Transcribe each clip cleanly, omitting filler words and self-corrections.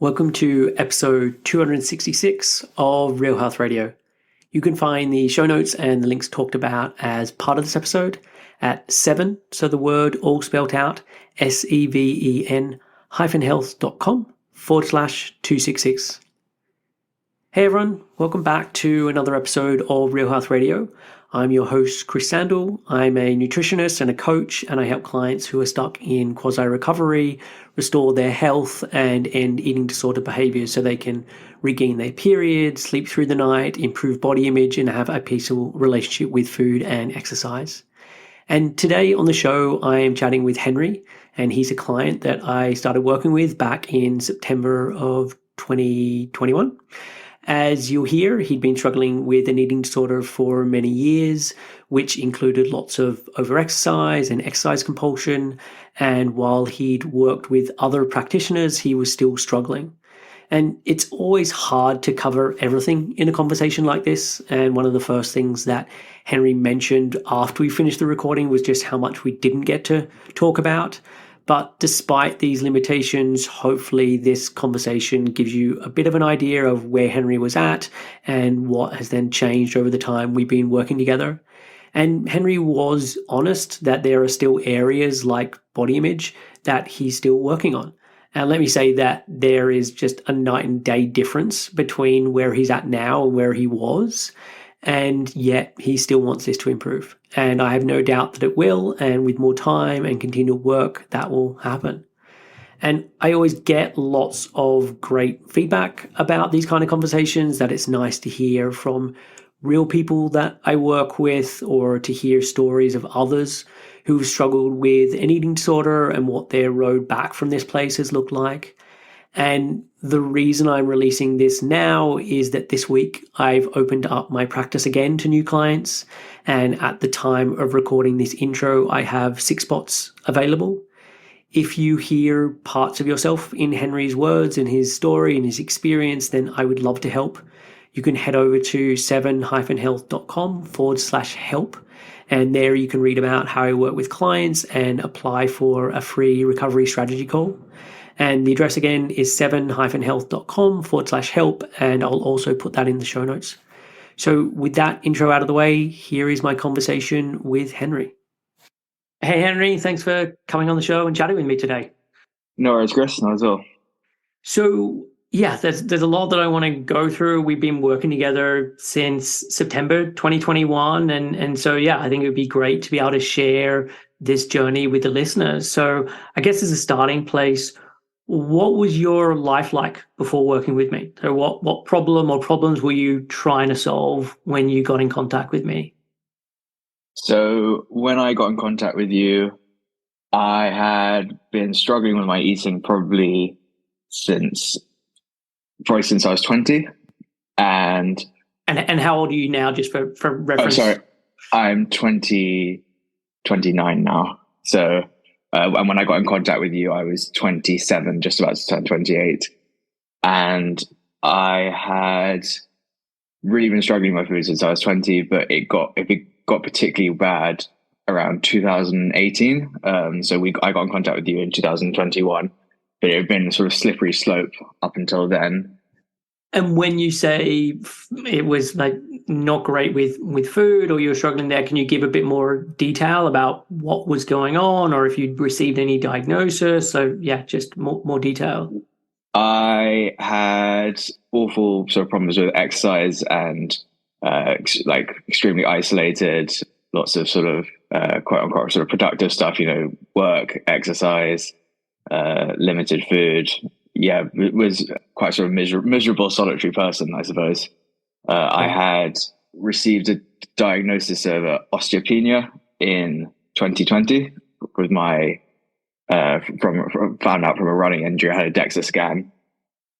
Welcome to episode 266 of Real Health Radio. You can find the show notes and the links talked about as part of this episode at 7, so the word all spelled out, seven-health.com/266. Hey everyone, welcome back to another episode of Real Health Radio. I'm your host, Chris Sandel. I'm a nutritionist and a coach, and I help clients who are stuck in quasi-recovery restore their health and end eating disorder behaviors so they can regain their period, sleep through the night, improve body image, and have a peaceful relationship with food and exercise. And today on the show, I am chatting with Henry, and he's a client that I started working with back in September of 2021. As you'll hear, he'd been struggling with an eating disorder for many years, which included lots of overexercise and exercise compulsion. And while he'd worked with other practitioners, he was still struggling. And it's always hard to cover everything in a conversation like this. And one of the first things that Henry mentioned after we finished the recording was just how much we didn't get to talk about. But despite these limitations, hopefully this conversation gives you a bit of an idea of where Henry was at and what has then changed over the time we've been working together. And Henry was honest that there are still areas like body image that he's still working on. And let me say that there is just a night and day difference between where he's at now and where he was. And yet he still wants this to improve. And I have no doubt that it will. And with more time and continual work, that will happen. And I always get lots of great feedback about these kind of conversations, that it's nice to hear from real people that I work with, or to hear stories of others who've struggled with an eating disorder and what their road back from this place has looked like. And the reason I'm releasing this now is that this week I've opened up my practice again to new clients. And at the time of recording this intro, I have 6 spots available. If you hear parts of yourself in Henry's words and his story and his experience, then I would love to help. You can head over to seven-health.com/help. And there you can read about how I work with clients and apply for a free recovery strategy call. And the address again is seven-health.com/help. And I'll also put that in the show notes. So with that intro out of the way, here is my conversation with Henry. Hey, Henry, thanks for coming on the show and chatting with me today. No worries, Chris. Not at all. So yeah, there's a lot that I want to go through. We've been working together since September 2021. And so, yeah, I think it would be great to be able to share this journey with the listeners. So I guess as a starting place, what was your life like before working with me? So what problem or problems were you trying to solve when you got in contact with me? So when I got in contact with you, I had been struggling with my eating probably since I was 20. And how old are you now, just for reference? Oh, sorry. I'm 29 now. So and when I got in contact with you, I was 27, just about to turn 28. And I had really been struggling with my food since I was 20, but it got particularly bad around 2018. So I got in contact with you in 2021, but it had been a sort of slippery slope up until then. And when you say it was like not great with food, or you were struggling there, can you give a bit more detail about what was going on, or if you'd received any diagnosis? So yeah, just more detail. I had awful sort of problems with exercise and extremely isolated, lots of sort of quote unquote sort of productive stuff, work, exercise, limited food. Yeah, it was quite sort of miserable, solitary person, I suppose. I had received a diagnosis of osteopenia in 2020 with my found out from a running injury. I had a DEXA scan,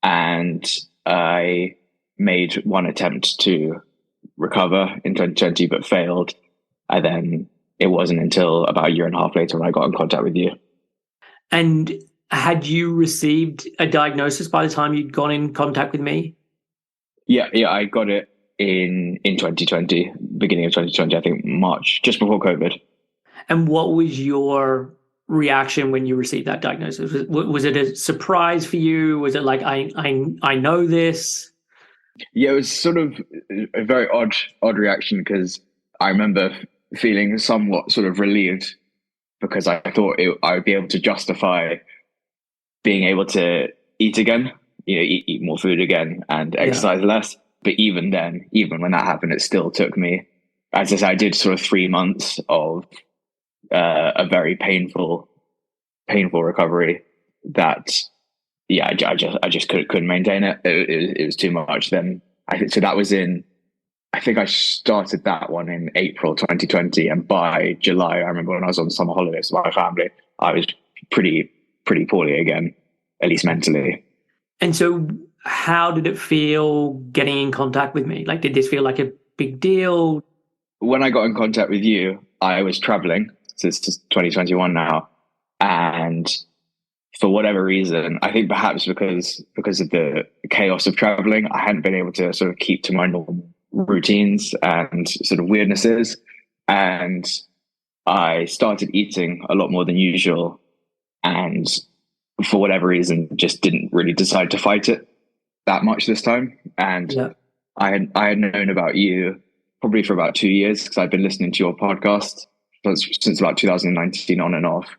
and I made one attempt to recover in 2020, but failed. And then it wasn't until about a year and a half later when I got in contact with you. And had you received a diagnosis by the time you'd gone in contact with me? Yeah, I got it in 2020, beginning of 2020, I think March, just before COVID. And what was your reaction when you received that diagnosis? Was it a surprise for you? Was it like, I know this? Yeah, it was sort of a very odd reaction because I remember feeling somewhat sort of relieved because I thought I would be able to justify being able to eat again, eat more food again and Yeah. exercise less. But even then, even when that happened, it still took me, as I said, I did sort of 3 months of a very painful recovery that, yeah, I just couldn't maintain it. It was too much. Then I think so. That was I think I started that one in April 2020, and by July, I remember when I was on summer holidays with my family, I was pretty poorly again, at least mentally. And so how did it feel getting in contact with me? Like, did this feel like a big deal? When I got in contact with you, I was traveling. So it's just 2021 now, and for whatever reason, I think perhaps because of the chaos of traveling, I hadn't been able to sort of keep to my normal routines and sort of weirdnesses, and I started eating a lot more than usual, and for whatever reason, just didn't really decide to fight it that much this time. And Yeah. I had known about you probably for about 2 years because I've been listening to your podcast since about 2019 on and off.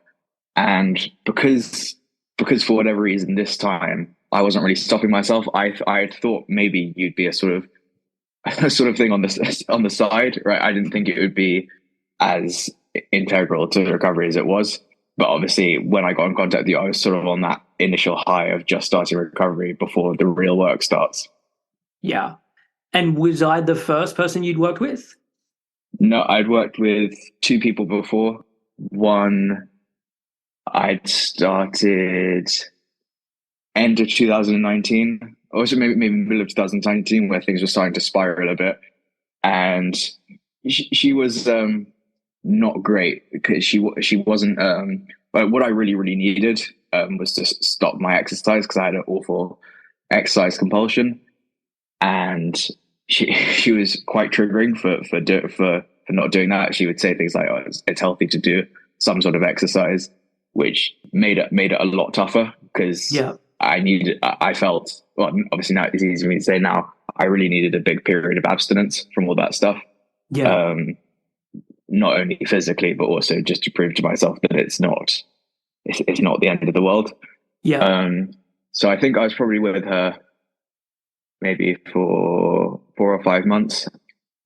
And because for whatever reason this time I wasn't really stopping myself, I had thought maybe you'd be a sort of a sort of thing on the side, right? I didn't think it would be as integral to the recovery as it was. But obviously, when I got in contact with you, I was sort of on that initial high of just starting recovery before the real work starts. Yeah. And was I the first person you'd worked with? No, I'd worked with two people before. One, I'd started end of 2019, also maybe middle of 2019, where things were starting to spiral a bit. And she was not great because she wasn't. But what I really needed was to stop my exercise because I had an awful exercise compulsion, and she was quite triggering for not doing that. She would say things like, "Oh, it's healthy to do some sort of exercise," which made it a lot tougher because Yeah. I felt, well, obviously now it's easy for me to say now, I really needed a big period of abstinence from all that stuff. Yeah. Not only physically, but also just to prove to myself that it's not the end of the world. Yeah. So I think I was probably with her maybe for 4 or 5 months,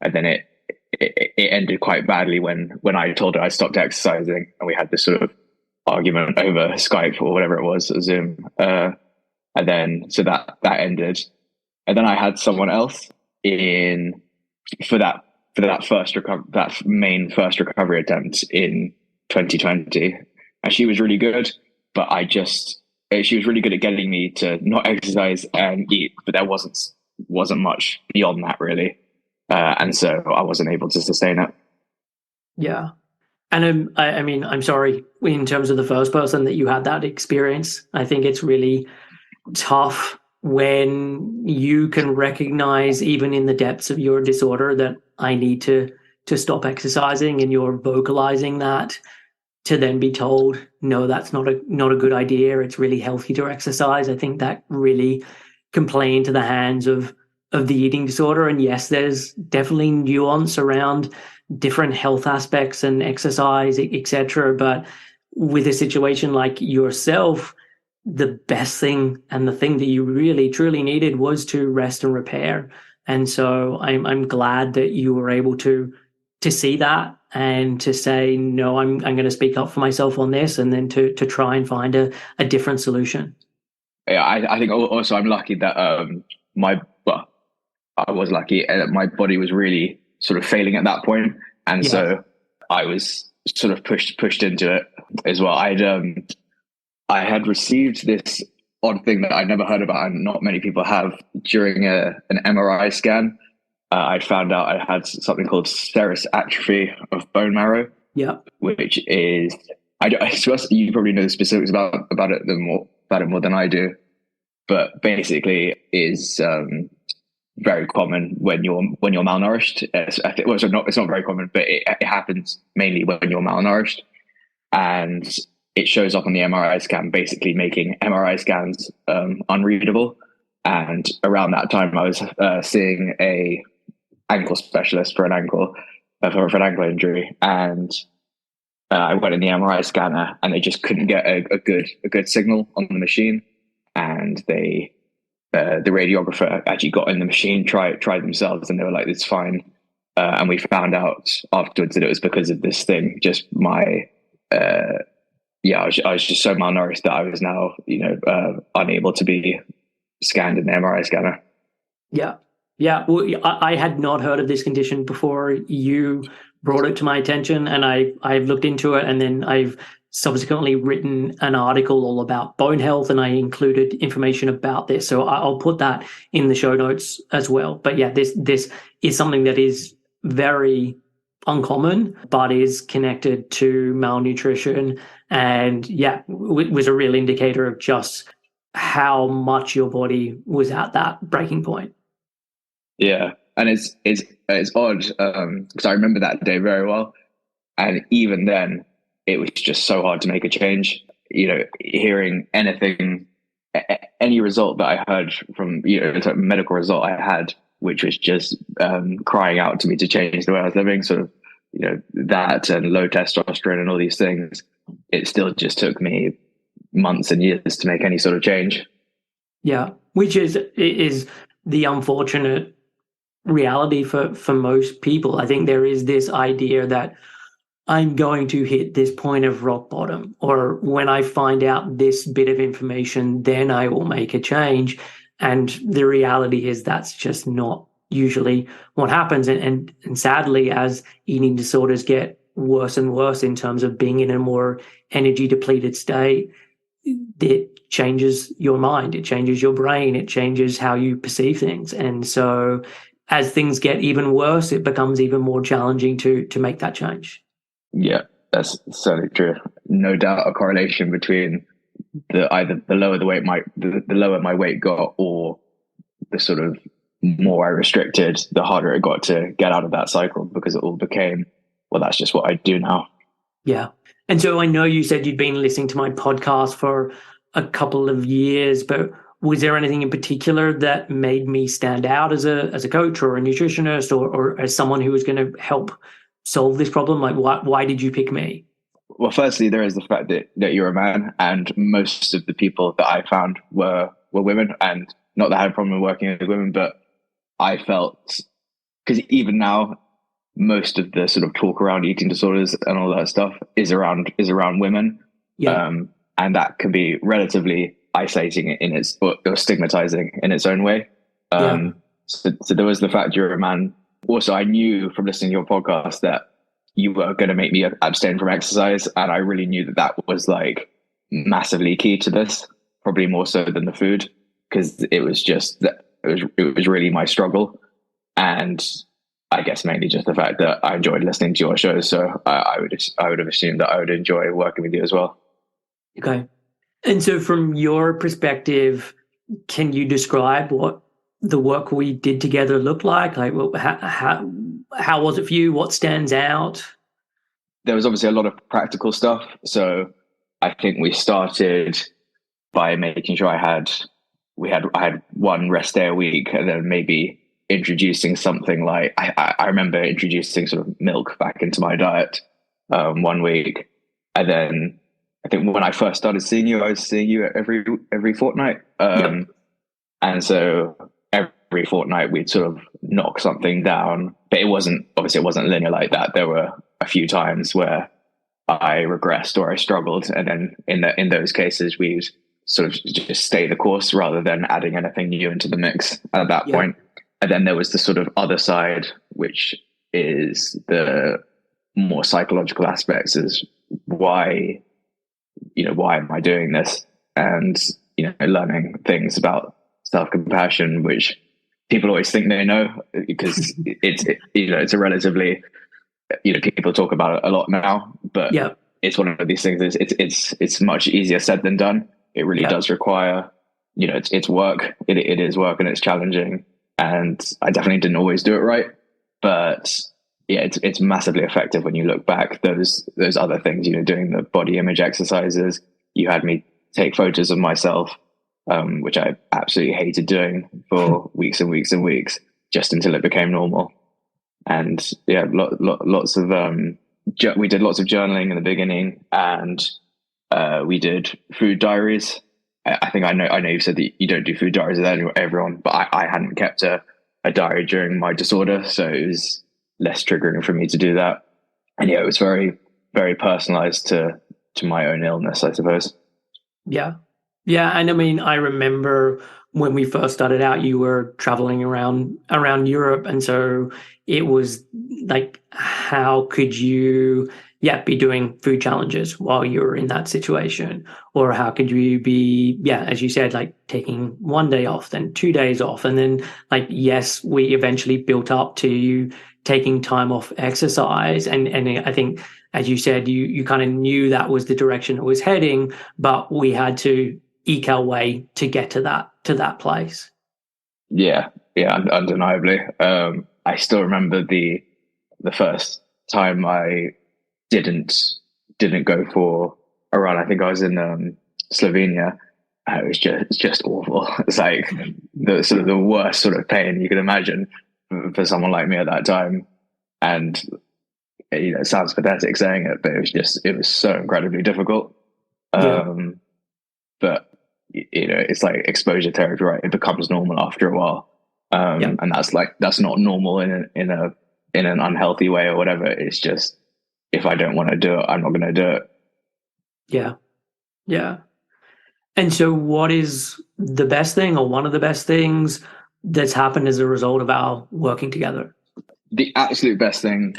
and then it ended quite badly when I told her I stopped exercising, and we had this sort of argument over Skype or whatever it was, Zoom. And then so that ended, and then I had someone else in for that main first recovery attempt in 2020, and she was really good. But she was really good at getting me to not exercise and eat, but there wasn't much beyond that really, and so I wasn't able to sustain it. Yeah. And I mean, I'm sorry, in terms of the first person that you had that experience. I think it's really tough when you can recognize, even in the depths of your disorder, that I need to stop exercising, and you're vocalizing that, to then be told, no, that's not a good idea. It's really healthy to exercise. I think that really can play into the hands of the eating disorder. And yes, there's definitely nuance around different health aspects and exercise, etc. But with a situation like yourself, the best thing and the thing that you really truly needed was to rest and repair. And so I'm glad that you were able to see that and to say, no, I'm going to speak up for myself on this, and then to try and find a different solution. Yeah, I think also I'm lucky that I was lucky that my body was really sort of failing at that point, and Yeah. so I was sort of pushed into it as well. I had received this odd thing that I'd never heard about, and not many people have, during an MRI scan. I found out I had something called serous atrophy of bone marrow, Yeah. which is, I suppose you probably know the specifics about it more than I do, but basically is very common when you're malnourished. I think, well, it's not very common, but it happens mainly when you're malnourished, and it shows up on the MRI scan, basically making MRI scans unreadable. And around that time, I was seeing a ankle specialist for an ankle injury, and I went in the MRI scanner, and they just couldn't get a good signal on the machine, and the radiographer actually got in the machine, tried themselves, and they were like, "It's fine." And we found out afterwards that it was because of this thing. Just my I was just so malnourished that I was now unable to be scanned in the MRI scanner. Yeah. Yeah. Well, I had not heard of this condition before you brought it to my attention, and I've looked into it, and then I've subsequently written an article all about bone health, and I included information about this. So I'll put that in the show notes as well. But yeah, this is something that is very uncommon, but is connected to malnutrition, and yeah, was a real indicator of just how much your body was at that breaking point. Yeah, and it's odd because I remember that day very well, and even then, it was just so hard to make a change. Hearing any result that I heard from a medical result I had, which was just crying out to me to change the way I was living, sort of, that and low testosterone and all these things. It still just took me months and years to make any sort of change. Yeah, which is the unfortunate reality for most people. I think there is this idea that I'm going to hit this point of rock bottom, or when I find out this bit of information, then I will make a change. And the reality is that's just not usually what happens. And sadly, as eating disorders get worse and worse in terms of being in a more energy depleted state, it changes your mind, it changes your brain, it changes how you perceive things. And so as things get even worse, it becomes even more challenging to make that change. Yeah, that's certainly true. No doubt a correlation between either the lower the lower my weight got, or the sort of more I restricted, the harder it got to get out of that cycle, because it all became, well, that's just what I do now. Yeah. And so I know you said you'd been listening to my podcast for a couple of years, but was there anything in particular that made me stand out as a coach or a nutritionist, or as someone who was going to help solve this problem? Like, why did you pick me? Well, firstly, there is the fact that you're a man, and most of the people that I found were women, and not that I had a problem working with women, but I felt, because even now, most of the sort of talk around eating disorders and all that stuff is around women. Yeah. And that can be relatively isolating or stigmatizing in its own way. Yeah. So there was the fact you're a man. Also, I knew from listening to your podcast that you were going to make me abstain from exercise, and I really knew that was like massively key to this, probably more so than the food, because it was just that it was really my struggle. And I guess mainly just the fact that I enjoyed listening to your shows, so I would have assumed that I would enjoy working with you as well. Okay. And so from your perspective, can you describe what the work we did together looked like? Like, how was it for you? What stands out? There was obviously a lot of practical stuff. So I think we started by making sure I had one rest day a week, and then maybe introducing something like, I remember introducing sort of milk back into my diet 1 week. And then I think when I first started seeing you, I was seeing you every fortnight. Yep. And so every fortnight we'd sort of knock something down, but it wasn't linear like that. There were a few times where I regressed or I struggled. And then in those cases, we'd sort of just stay the course rather than adding anything new into the mix at that point. And then there was the sort of other side, which is the more psychological aspects, is why am I doing this? And, learning things about self-compassion, which people always think they know, because it's a relatively, people talk about it a lot now, but it's one of these things. It's much easier said than done. It really does require, it's work. It is work, and it's challenging. And I definitely didn't always do it right, but yeah, it's massively effective when you look back. Those other things, doing the body image exercises. You had me take photos of myself, which I absolutely hated doing for weeks and weeks and weeks, just until it became normal. And yeah, lots of we did lots of journaling in the beginning, and we did food diaries. I think I know you've said that you don't do food diaries with everyone, but I hadn't kept a diary during my disorder, so it was less triggering for me to do that. And yeah, it was very, very personalized to my own illness, I suppose. Yeah. Yeah. And I mean, I remember when we first started out, you were traveling around Europe. And so it was like, how could you, yeah, be doing food challenges while you were in that situation? Or how could you be, yeah, as you said, like taking one day off, then 2 days off. And then like, yes, we eventually built up to you taking time off exercise. And I think, as you said, you kind of knew that was the direction it was heading, but we had to eke our way to get to that place. Yeah, yeah, undeniably. I still remember the first time I didn't didn't go for a run. I think I was in Slovenia. It was just awful. It's like the sort of the worst sort of pain you can imagine for someone like me at that time. And it sounds pathetic saying it, but it was so incredibly difficult. Yeah. But it's like exposure therapy, right? It becomes normal after a while. Yeah. And that's not normal in an unhealthy way or whatever. It's just, if I don't want to do it, I'm not going to do it. Yeah. Yeah. And so what is the best thing or one of the best things that's happened as a result of our working together? The absolute best thing,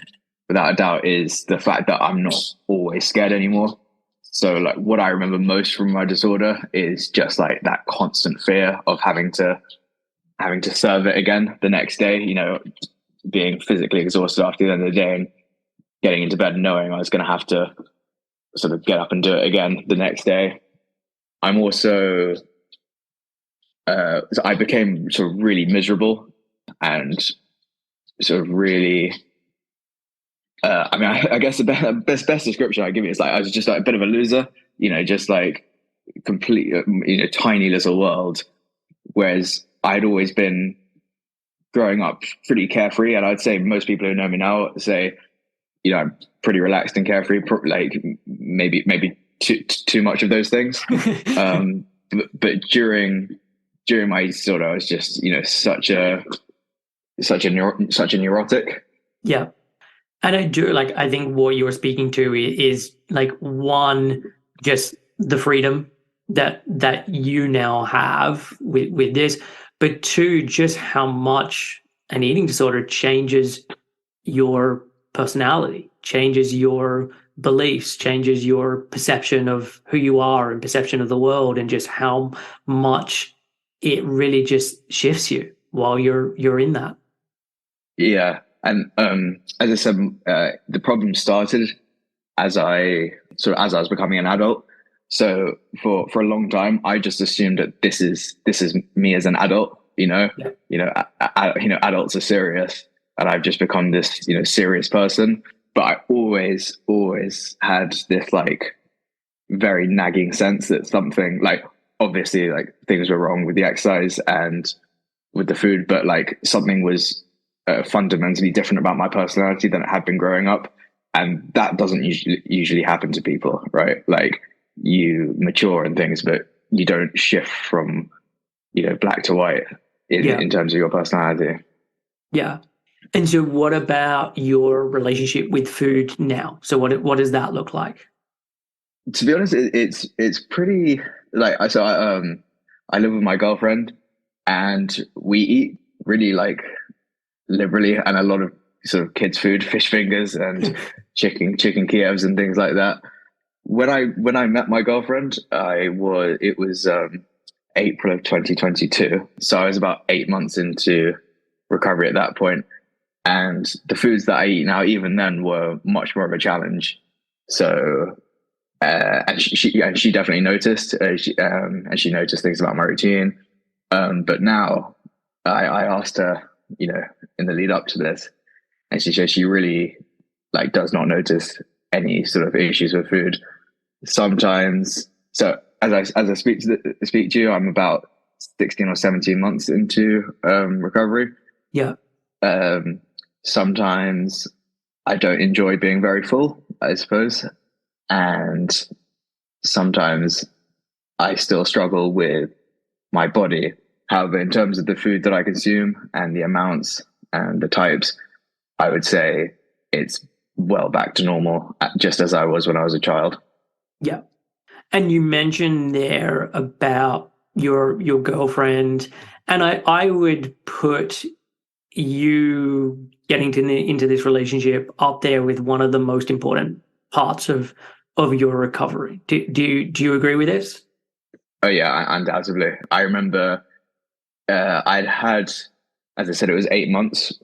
without a doubt, is the fact that I'm not always scared anymore. So like what I remember most from my disorder is just like that constant fear of having to serve it again the next day, being physically exhausted after the end of the day and getting into bed knowing I was going to have to sort of get up and do it again the next day. I'm also, so I became sort of really miserable and sort of really, I mean, I guess the best description I give it is like I was just like a bit of a loser, just like complete, tiny little world. Whereas I'd always been growing up pretty carefree, and I'd say most people who know me now say, I'm pretty relaxed and carefree, like maybe too much of those things. But during my disorder, I was just such a neurotic. Yeah. And I think what you were speaking to is like one, just the freedom that you now have with this, but two, just how much an eating disorder changes your personality, changes your beliefs, changes your perception of who you are and perception of the world, and just how much it really just shifts you while you're in that. Yeah. And as I said, the problem started as I was becoming an adult. So for a long time, I just assumed that this is me as an adult. Yeah. Adults are serious, and I've just become this serious person. But I always had this like very nagging sense that something, like, obviously like things were wrong with the exercise and with the food, but like something was fundamentally different about my personality than it had been growing up. And that doesn't usually happen to people, right? Like, you mature and things, but you don't shift from black to white in terms of your personality. Yeah. And so what about your relationship with food now? So what does that look like? To be honest, it's pretty, like, I live with my girlfriend, and we eat really like liberally, and a lot of sort of kids food, fish fingers and chicken Kievs and things like that. When I met my girlfriend, it was April of 2022, so I was about 8 months into recovery at that point, and the foods that I eat now, even then, were much more of a challenge. So and she definitely noticed, and she noticed things about my routine. But now I asked her, in the lead up to this, and she says she really like does not notice any sort of issues with food. Sometimes, so as I speak to you, I'm about 16 or 17 months into recovery. Yeah. Sometimes I don't enjoy being very full, I suppose, and sometimes I still struggle with my body. However, in terms of the food that I consume and the amounts and the types, I would say it's well back to normal, just as I was when I was a child. Yeah. And you mentioned there about your girlfriend, and I would put you getting into this relationship up there with one of the most important parts of your recovery. Do you agree with this? Oh yeah, undoubtedly. I remember I'd had, as I said, it was 8 months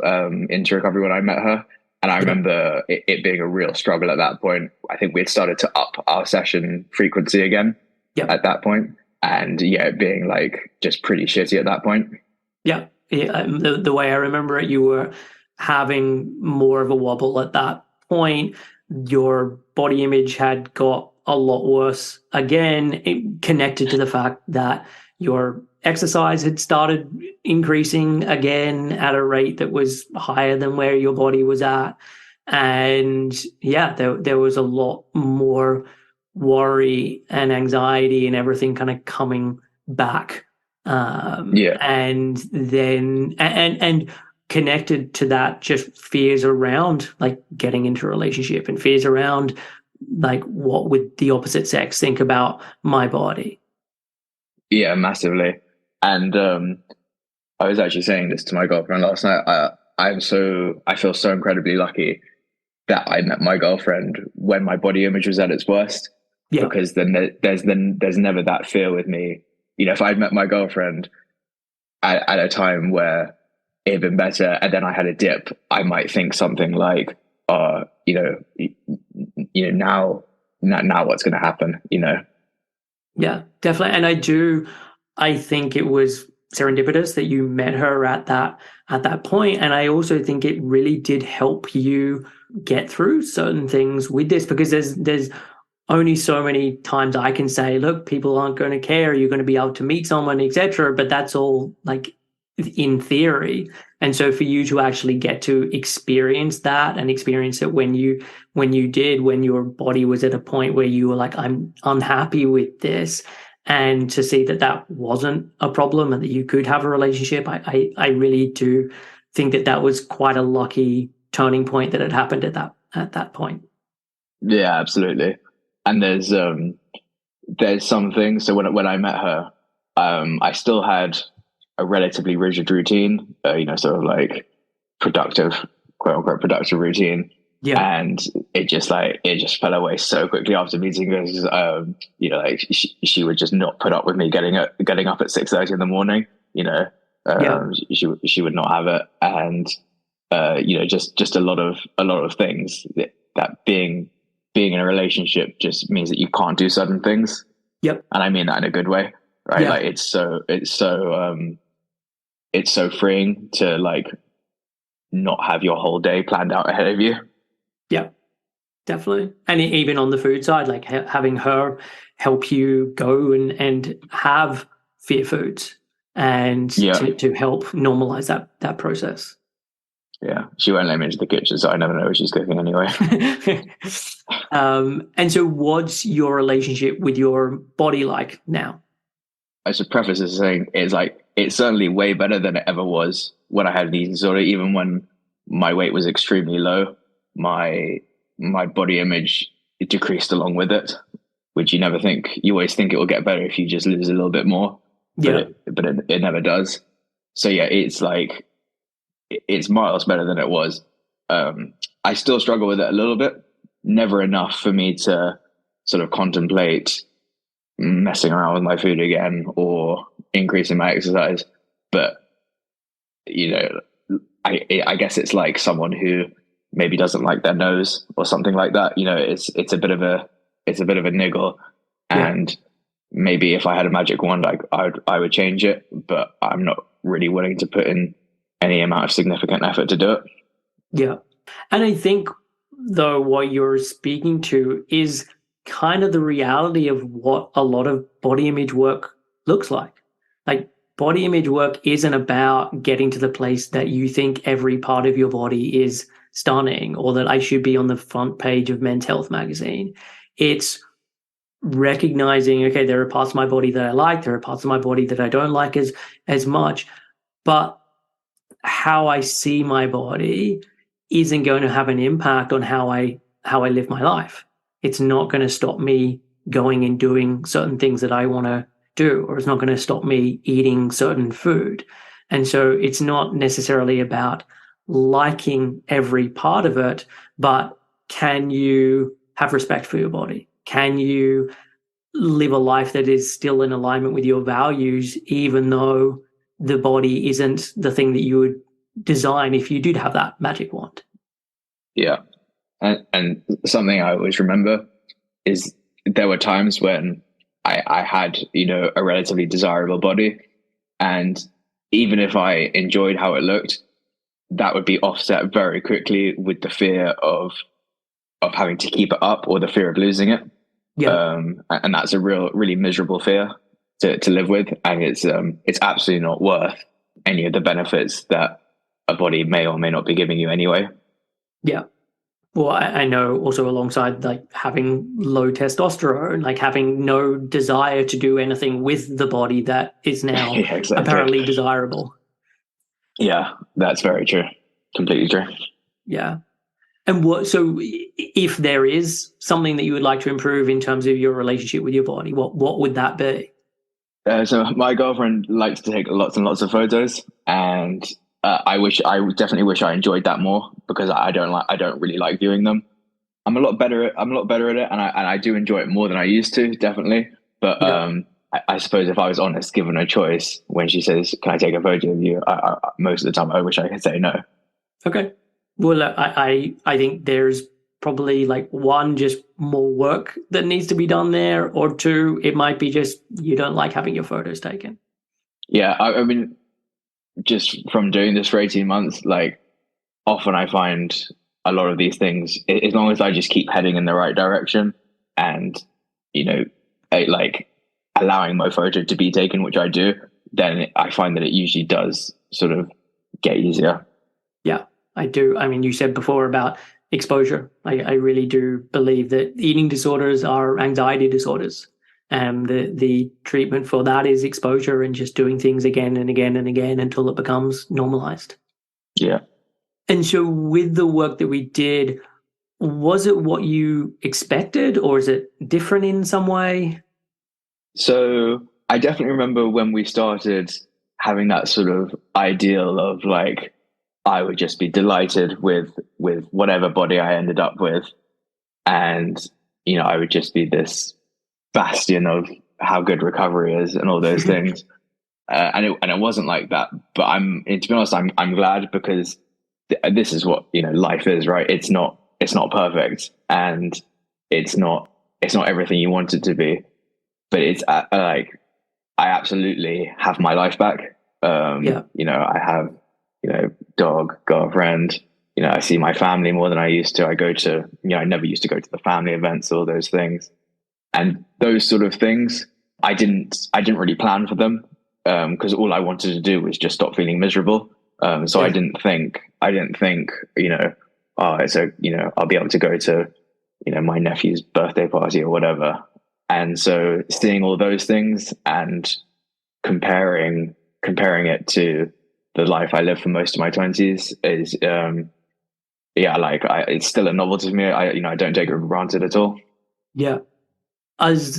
into recovery when I met her. And I remember it being a real struggle at that point. I think we had started to up our session frequency again at that point. And yeah, it being like just pretty shitty at that point. Yeah. The way I remember it, you were having more of a wobble at that point. Your body image had got a lot worse again, connected to the fact that your exercise had started increasing again at a rate that was higher than where your body was at. And yeah, there was a lot more worry and anxiety and everything kind of coming back. And then and connected to that, just fears around like getting into a relationship and fears around like what would the opposite sex think about my body. Yeah, massively. And I was actually saying this to my girlfriend last night. I feel so incredibly lucky that I met my girlfriend when my body image was at its worst. Yeah. Because there's never that fear with me. You know, if I'd met my girlfriend at a time where it had been better, and then I had a dip, I might think something like, now what's going to happen? You know? Yeah, definitely. And I think it was serendipitous that you met her at that point. And I also think it really did help you get through certain things with this, because there's only so many times I can say, look, people aren't going to care. You're going to be able to meet someone, etc. But that's all like in theory. And so for you to actually get to experience that and experience it when your body was at a point where you were like, I'm unhappy with this, and to see that wasn't a problem and that you could have a relationship, I really do think that was quite a lucky turning point that had happened at that point. Yeah, absolutely. And there's some things. So when I met her, I still had a relatively rigid routine, sort of like productive, quote unquote, productive routine. Yeah. And it just fell away so quickly after meeting because, she would just not put up with me getting up at 6:30 in the morning. She would not have it. And, just a lot of things that being in a relationship just means that you can't do certain things. Yep. And I mean that in a good way, right? Yeah. Like it's so freeing to like not have your whole day planned out ahead of you. Yeah, definitely. And even on the food side, like having her help you go and have fear foods and to help normalize that process. Yeah, she won't let me into the kitchen, so I never know what she's cooking anyway. And so what's your relationship with your body like now? I should preface this saying it's certainly way better than it ever was when I had an eating disorder. Even when my weight was extremely low, my body image decreased along with it, which you never think. You always think it will get better if you just lose a little bit more, but it never does. So yeah, it's miles better than it was. I still struggle with it a little bit, never enough for me to sort of contemplate messing around with my food again or increasing my exercise. But I guess it's like someone who maybe doesn't like their nose or something like that. It's a bit of a niggle, and maybe if I had a magic wand, I would change it, but I'm not really willing to put in any amount of significant effort to do it. Yeah. And I think, though, what you're speaking to is kind of the reality of what a lot of body image work looks like. Like, body image work isn't about getting to the place that you think every part of your body is stunning or that I should be on the front page of Men's Health magazine. It's recognizing, okay, there are parts of my body that I like, there are parts of my body that I don't like as much, but how I see my body isn't going to have an impact on how I live my life. It's not going to stop me going and doing certain things that I want to do, or it's not going to stop me eating certain food. And so it's not necessarily about liking every part of it, but can you have respect for your body? Can you live a life that is still in alignment with your values, even though the body isn't the thing that you would design if you did have that magic wand? Yeah. And something I always remember is there were times when I had, a relatively desirable body. And even if I enjoyed how it looked, that would be offset very quickly with the fear of having to keep it up or the fear of losing it. Yeah. And that's a really miserable fear to live with. And it's absolutely not worth any of the benefits that a body may or may not be giving you anyway. Yeah. Well, I know also alongside like having low testosterone, like having no desire to do anything with the body that is now Yeah, exactly. apparently desirable. Yeah, that's very true. Completely true. Yeah. And so if there is something that you would like to improve in terms of your relationship with your body, what would that be? So my girlfriend likes to take lots and lots of photos, and I definitely wish I enjoyed that more because I don't really like viewing them. I'm a lot better at it, and I do enjoy it more than I used to, definitely. But Yeah. I suppose if I was honest, given a choice, when she says, "Can I take a photo of you?" Most of the time, I wish I could say no. Okay. Well, I think there's probably like one, just more work that needs to be done there, or two, it might be just you don't like having your photos taken. Yeah, I mean, just from doing this for 18 months, like often I find a lot of these things, as long as I just keep heading in the right direction and, like allowing my photo to be taken, which I do, then I find that it usually does sort of get easier. Yeah, I do. I mean, you said before about exposure. I really do believe that eating disorders are anxiety disorders. And the treatment for that is exposure and just doing things again and again and again until it becomes normalized. Yeah. And so with the work that we did, was it what you expected or is it different in some way? So I definitely remember when we started having that sort of ideal of like, I would just be delighted with whatever body I ended up with. And, I would just be this bastion of how good recovery is and all those things. And it wasn't like that, but to be honest, I'm glad because this is what, life is, right? It's not perfect and it's not everything you want it to be, but it's like, I absolutely have my life back. Yeah. I have, dog, girlfriend, I see my family more than I used to. I go to, I never used to go to the family events, all those things. And those sort of things, I didn't really plan for them because all I wanted to do was just stop feeling miserable. So Yeah. I didn't think, oh, so, I'll be able to go to, my nephew's birthday party or whatever. And so seeing all those things and comparing it to the life I lived for most of my 20s is, it's still a novelty to me. I don't take it for granted at all. Yeah. Was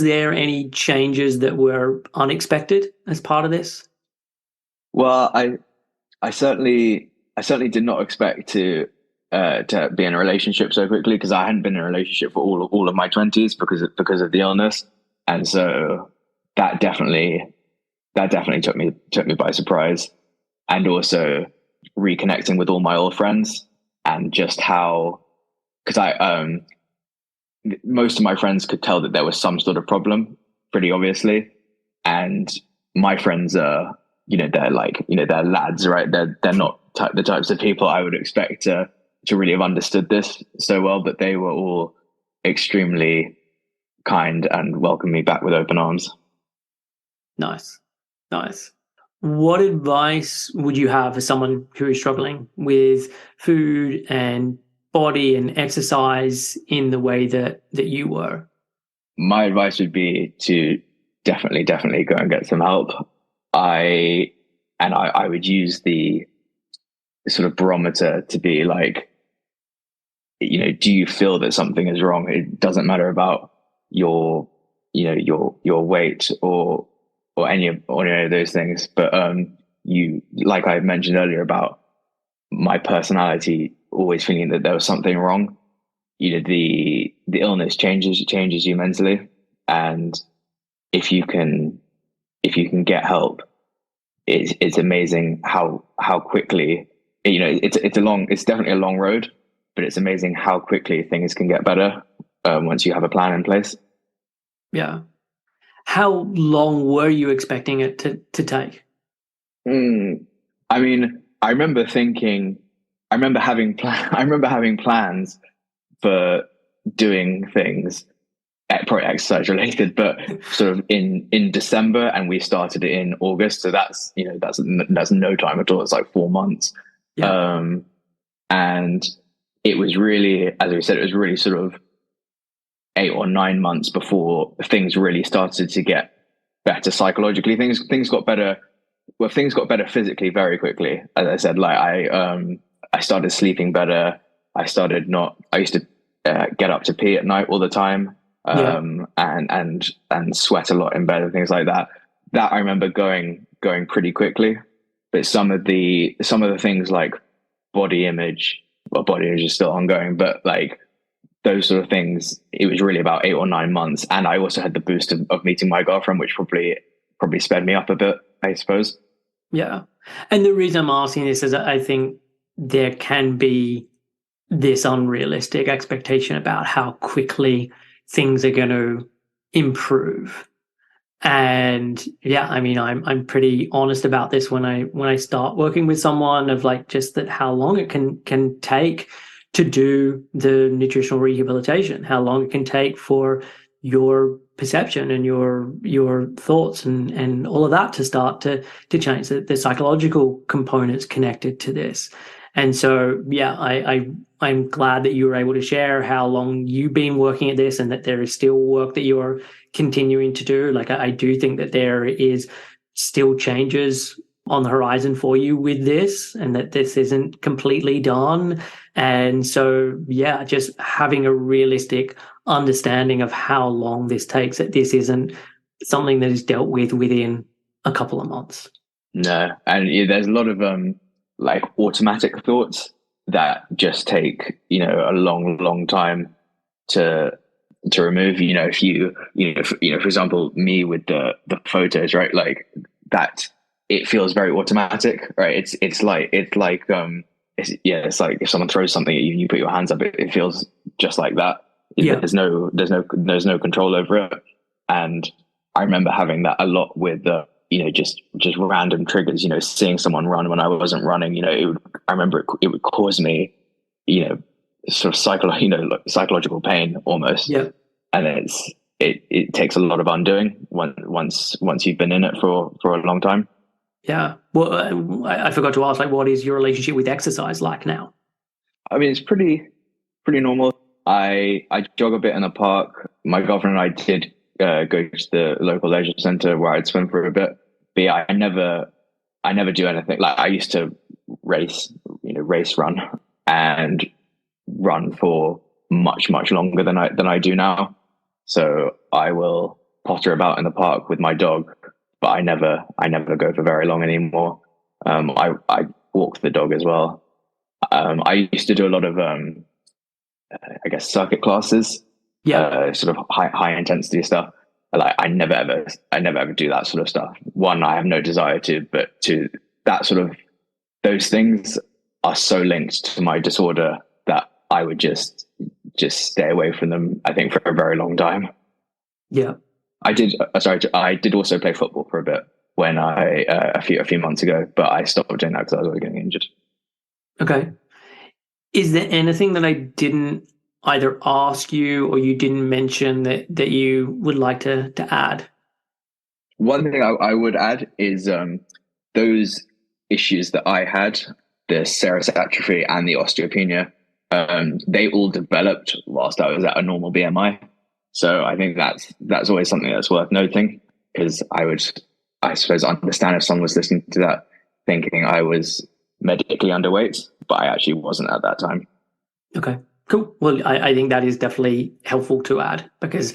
there any changes that were unexpected as part of this? Well, I certainly did not expect to be in a relationship so quickly because I hadn't been in a relationship for all of my 20s because of the illness, and so that definitely took me by surprise, and also reconnecting with all my old friends and just how, because most of my friends could tell that there was some sort of problem pretty obviously, and my friends are, they're like, they're lads, right? They're not the types of people I would expect to really have understood this so well, but they were all extremely kind and welcomed me back with open arms. Nice. Nice. What advice would you have for someone who is struggling with food and body and exercise in the way that you were? My advice would be to definitely go and get some help. I would use the sort of barometer to be like, do you feel that something is wrong? It doesn't matter about your, your weight or any of those things. But you, like I mentioned earlier about my personality always feeling that there was something wrong. The illness changes you mentally, and if you can get help, it's amazing how quickly, it's definitely a long road, but it's amazing how quickly things can get better once you have a plan in place. Yeah. How long were you expecting it to take? I mean, I remember having I remember having plans for doing things probably exercise related, but sort of in December, and we started it in August. So that's no time at all. It's like 4 months. Yeah. And it was really, as we said, it was really sort of 8 or 9 months before things really started to get better psychologically. Things got better. Well, things got better physically very quickly. As I said, like I started sleeping better. I used to get up to pee at night all the time, Yeah. and sweat a lot in bed and things like that. That I remember going pretty quickly. But some of the things like body image, well, body image is still ongoing, but like those sort of things, it was really about 8 or 9 months. And I also had the boost of meeting my girlfriend, which probably sped me up a bit, I suppose. Yeah. And the reason I'm asking this is that I think there can be this unrealistic expectation about how quickly things are going to improve. And yeah, I mean, I'm pretty honest about this when I start working with someone, of like just that how long it can take to do the nutritional rehabilitation, how long it can take for your perception and your thoughts and all of that to start to change, the psychological components connected to this. And so yeah, I'm glad that you were able to share how long you've been working at this, and that there is still work that you're continuing to do. Like I do think that there is still changes on the horizon for you with this, and that this isn't completely done. And so yeah, just having a realistic understanding of how long this takes, that this isn't something that is dealt with within a couple of months. No, and there's a lot of like automatic thoughts that just take a long time to remove. If for example, me with the photos, right? Like that, it feels very automatic, right? It's like if someone throws something at you and you put your hands up, it feels just like that. Yeah. There's no control over it. And I remember having that a lot with just random triggers, seeing someone run when I wasn't running. I remember it would cause me, sort of psychological pain almost. Yeah. And it takes a lot of undoing once you've been in it for a long time. Yeah. Well, I forgot to ask, like, what is your relationship with exercise like now? I mean, it's pretty normal. I jog a bit in the park. My girlfriend and I did go to the local leisure center where I'd swim for a bit. But yeah, I never do anything. Like I used to race run and run for much longer than I do now. So I will potter about in the park with my dog, but I never go for very long anymore. I walk the dog as well. I used to do a lot of I guess circuit classes, Yeah. sort of high intensity stuff. Like I never ever do that sort of stuff. One, I have no desire to, but two, that sort of those things are so linked to my disorder that I would just stay away from them, I think, for a very long time. Yeah. I did also play football for a bit when a few months ago, but I stopped doing that because I was always getting injured. Okay. Is there anything that I didn't either ask you or you didn't mention that you would like to add? One thing I would add is those issues that I had, the serous atrophy and the osteopenia, they all developed whilst I was at a normal BMI. So I think that's always something that's worth noting, because I suppose, understand if someone was listening to that thinking I was medically underweight, but I actually wasn't at that time. Okay, cool. Well, I think that is definitely helpful to add, because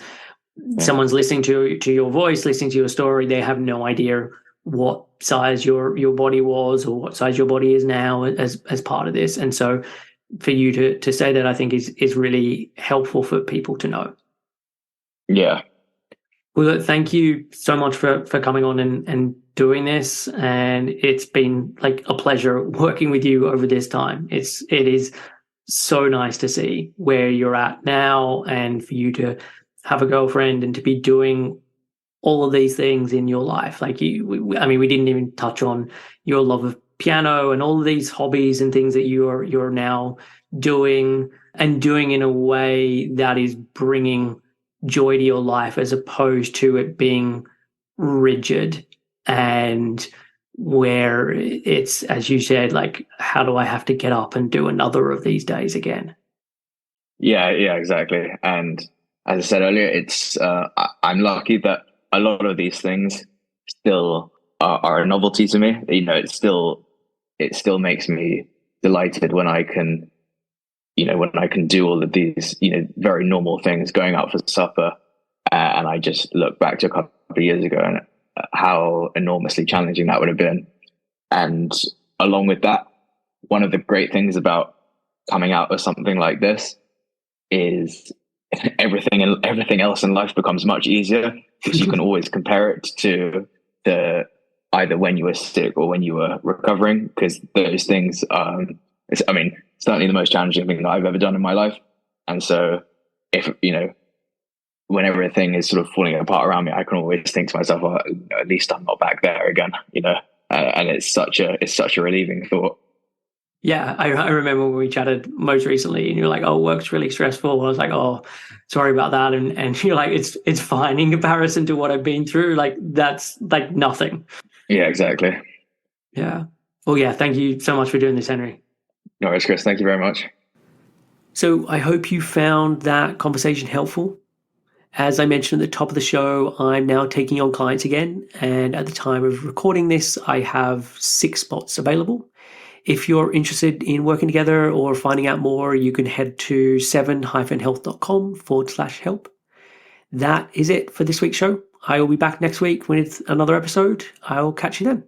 someone's listening to your voice, listening to your story, they have no idea what size your body was or what size your body is now as part of this. And so for you to say that, I think is really helpful for people to know. Yeah. Well, thank you so much for coming on and doing this. And it's been like a pleasure working with you over this time. It is so nice to see where you're at now, and for you to have a girlfriend and to be doing all of these things in your life. Like I mean, we didn't even touch on your love of piano and all of these hobbies and things that you're now doing, and doing in a way that is bringing joy to your life, as opposed to it being rigid and where it's, as you said, like, how do I have to get up and do another of these days again? Yeah, exactly. And as I said earlier, I'm lucky that a lot of these things still are a novelty to me. It still makes me delighted when I can, when I can do all of these, very normal things, going out for supper, and I just look back to a couple of years ago and how enormously challenging that would have been. And along with that, one of the great things about coming out of something like this is everything else in life becomes much easier, because you can always compare it to either when you were sick or when you were recovering, because those things, certainly the most challenging thing that I've ever done in my life. And so if, when everything is sort of falling apart around me, I can always think to myself, well, at least I'm not back there again, and it's such a relieving thought. Yeah, I remember when we chatted most recently, and you're like, "Oh, work's really stressful." I was like, "Oh, sorry about that," and you're like, "It's fine in comparison to what I've been through. Like, that's like nothing." Yeah, exactly. Yeah. Well, yeah. Thank you so much for doing this, Henry. No worries, Chris. Thank you very much. So I hope you found that conversation helpful. As I mentioned at the top of the show, I'm now taking on clients again, and at the time of recording this, I have 6 spots available. If you're interested in working together or finding out more, you can head to 7-health.com/help. That is it for this week's show. I will be back next week with another episode. I'll catch you then.